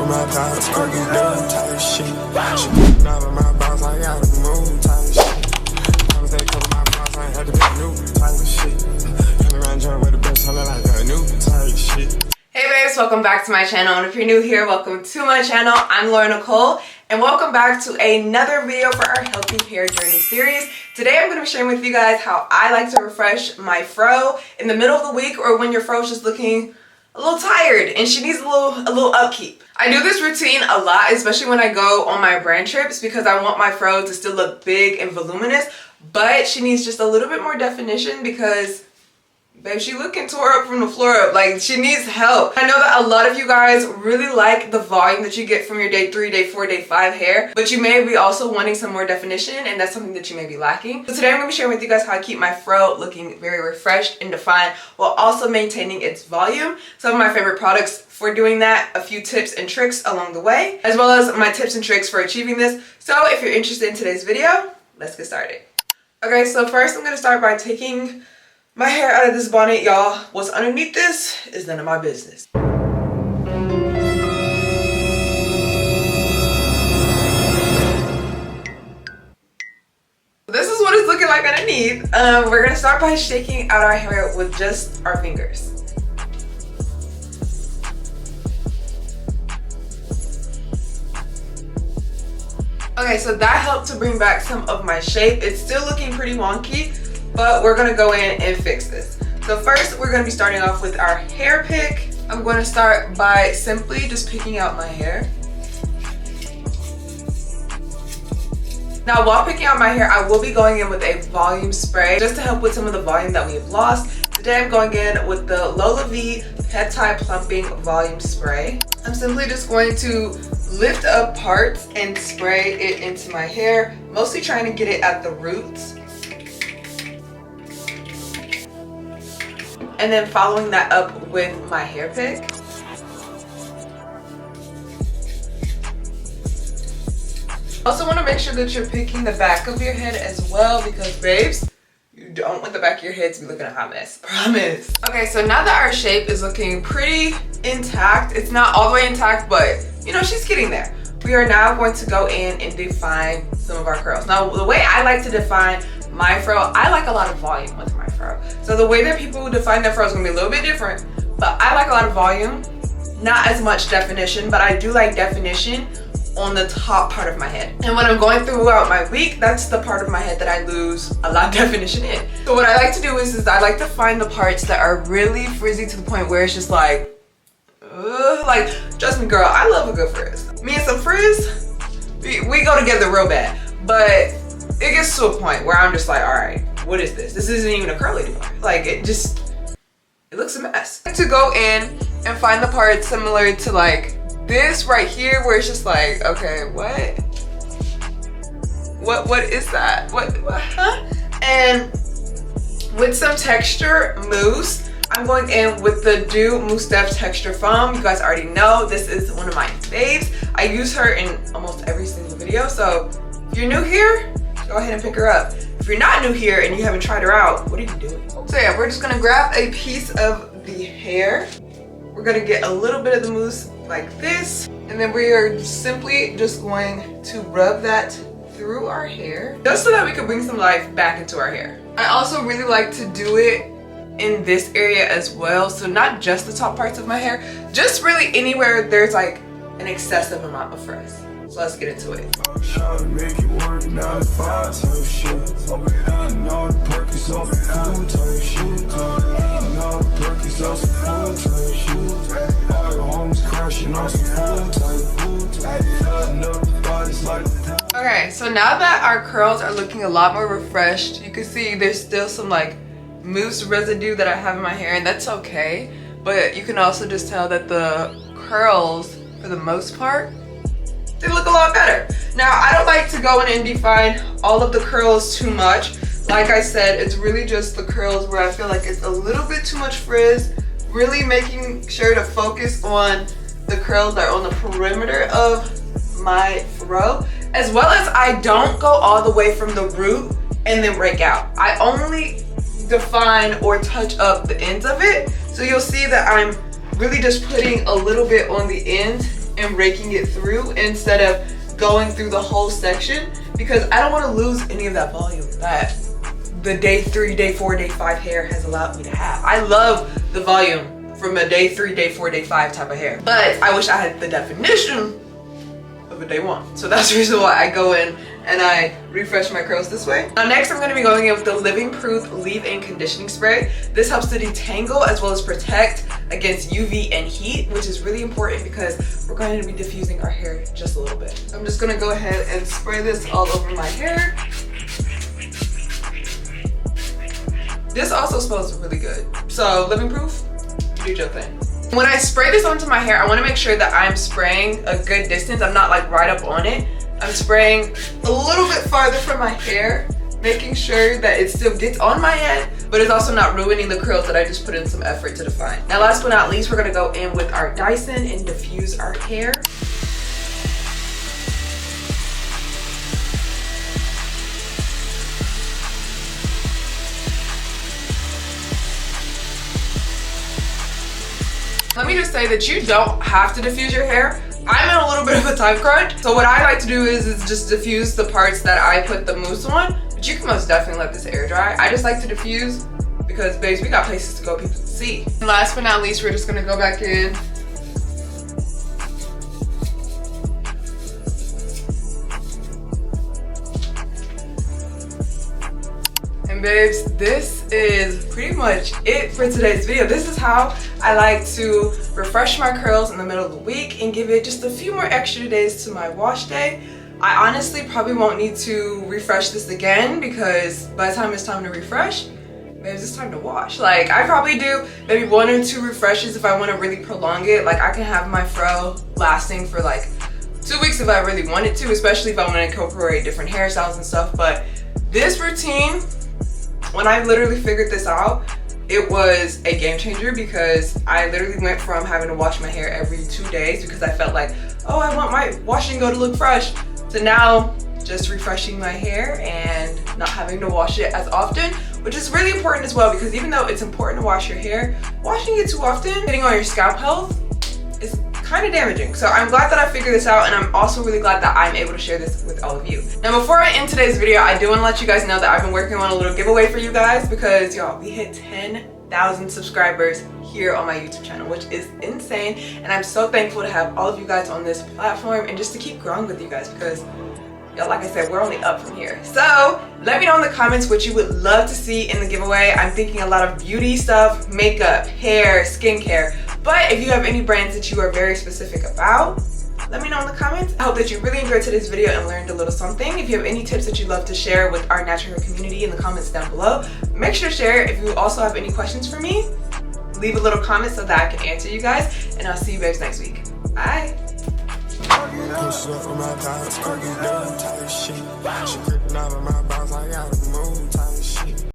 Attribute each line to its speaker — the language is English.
Speaker 1: my power, perky doing type shit. She putting out of my box, I got a moon type shit. Promise they cover my box, I had to be new type shit. Turn around, jump with the best, something like a new type shit.
Speaker 2: Hey babes, welcome back to my channel, and if you're new here, welcome to my channel. I'm thelaurynicole, and welcome back to another video for our healthy hair journey series. Today I'm going to be sharing with you guys how I like to refresh my fro in the middle of the week, or when your fro is just looking a little tired and she needs a little upkeep. I do this routine a lot, especially when I go on my brand trips, because I want my fro to still look big and voluminous, but she needs just a little bit more definition because babe, she looking tore up from the floor up. Like, she needs help. I know that a lot of you guys really like the volume that you get from your day 3, day 4, day 5 hair, but you may be also wanting some more definition, and that's something that you may be lacking. So today I'm going to be sharing with you guys how I keep my fro looking very refreshed and defined while also maintaining its volume. Some of my favorite products for doing that, a few tips and tricks along the way, as well as my tips and tricks for achieving this. So if you're interested in today's video, let's get started. Okay, so first I'm going to start by taking my hair out of this bonnet, y'all. What's underneath this is none of my business. This is what it's looking like underneath. We're gonna start by shaking out our hair with just our fingers. Okay, so that helped to bring back some of my shape. It's still looking pretty wonky, but we're gonna go in and fix this. So first, we're gonna be starting off with our hair pick. I'm gonna start by simply just picking out my hair. Now, while picking out my hair, I will be going in with a volume spray just to help with some of the volume that we have lost. Today, I'm going in with the Lola V Peptide Plumping Volume Spray. I'm simply just going to lift up parts and spray it into my hair, mostly trying to get it at the roots. And then following that up with my hair pick. Also want to make sure that you're picking the back of your head as well, because babes, you don't want the back of your head to be looking a hot mess, promise. Okay, so now that our shape is looking pretty intact, it's not all the way intact, but you know, she's getting there. We are now going to go in and define some of our curls. Now, the way I like to define my fro, I like a lot of volume with my fro. So the way that people define their fro is gonna be a little bit different, but I like a lot of volume, not as much definition, but I do like definition on the top part of my head. And when I'm going throughout my week, that's the part of my head that I lose a lot of definition in. So what I like to do is I like to find the parts that are really frizzy to the point where it's just like, like, trust me girl, I love a good frizz. Me and some frizz, we go together real bad, but it gets to a point where I'm just like, all right, what is this? This isn't even a curl anymore. Like, it looks a mess. I like to go in and find the parts similar to like this right here, where it's just like, okay, what is that? What, huh? And with some texture mousse, I'm going in with the Do Mousse Depth Texture Foam. You guys already know this is one of my faves. I use her in almost every single video, so if you're new here, go ahead and pick her up. If you're not new here and you haven't tried her out, what are you doing? So yeah, we're just gonna grab a piece of the hair. We're gonna get a little bit of the mousse like this, and then we are simply just going to rub that through our hair, just so that we can bring some life back into our hair. I also really like to do it in this area as well, so not just the top parts of my hair, just really anywhere there's like an excessive amount of frizz. So let's get into it. Okay, so now that our curls are looking a lot more refreshed, you can see there's still some like mousse residue that I have in my hair, and that's okay, but you can also just tell that the curls, for the most part, they look a lot better. Now, I don't like to go in and define all of the curls too much. Like I said, it's really just the curls where I feel like it's a little bit too much frizz, really making sure to focus on the curls that are on the perimeter of my fro, as well as I don't go all the way from the root and then break out. I only define or touch up the ends of it. So you'll see that I'm really just putting a little bit on the end and raking it through instead of going through the whole section, because I don't want to lose any of that volume that the day 3, day 4, day 5 hair has allowed me to have. I love the volume from a day 3, day 4, day 5 type of hair, but I wish I had the definition of a day 1. So that's the reason why I go in and I refresh my curls this way. Now next I'm going to be going in with the Living Proof Leave-In Conditioning Spray. This helps to detangle as well as protect against UV and heat, which is really important because we're going to be diffusing our hair just a little bit. I'm just going to go ahead and spray this all over my hair. This also smells really good. So Living Proof, do your thing. When I spray this onto my hair, I want to make sure that I'm spraying a good distance. I'm not like right up on it. I'm spraying a little bit farther from my hair, making sure that it still gets on my head, but it's also not ruining the curls that I just put in some effort to define. Now last but not least, we're gonna go in with our Dyson and diffuse our hair. Let me just say that you don't have to diffuse your hair. I'm in a little bit of a time crunch, so what I like to do is just diffuse the parts that I put the mousse on, but you can most definitely let this air dry. I just like to diffuse because, babes, we got places to go, people to see. And last but not least, we're just gonna go back in. And babes, this is pretty much it for today's video. This is how I like to refresh my curls in the middle of the week and give it just a few more extra days to my wash day. I honestly probably won't need to refresh this again because by the time it's time to refresh, babes, it's time to wash. Like, I probably do maybe 1 or 2 refreshes if I want to really prolong it. Like, I can have my fro lasting for like 2 weeks if I really wanted to, especially if I want to incorporate different hairstyles and stuff. But this routine, when I literally figured this out, it was a game changer because I literally went from having to wash my hair every 2 days because I felt like, oh, I want my wash and go to look fresh, to now just refreshing my hair and not having to wash it as often, which is really important as well because even though it's important to wash your hair, washing it too often, depending on your scalp health, is kind of damaging. So I'm glad that I figured this out, and I'm also really glad that I'm able to share this with all of you. Now before I end today's video, I do want to let you guys know that I've been working on a little giveaway for you guys because y'all, we hit 10,000 subscribers here on my YouTube channel, which is insane, and I'm so thankful to have all of you guys on this platform and just to keep growing with you guys because y'all, like I said, we're only up from here. So let me know in the comments what you would love to see in the giveaway. I'm thinking a lot of beauty stuff, makeup, hair, skincare. But if you have any brands that you are very specific about, let me know in the comments. I hope that you really enjoyed today's video and learned a little something. If you have any tips that you'd love to share with our natural hair community in the comments down below, make sure to share. If you also have any questions for me, leave a little comment so that I can answer you guys. And I'll see you guys next week. Bye.
Speaker 1: Push up for my thighs, cookie dough type shit. She gripping out of my box, I gotta move.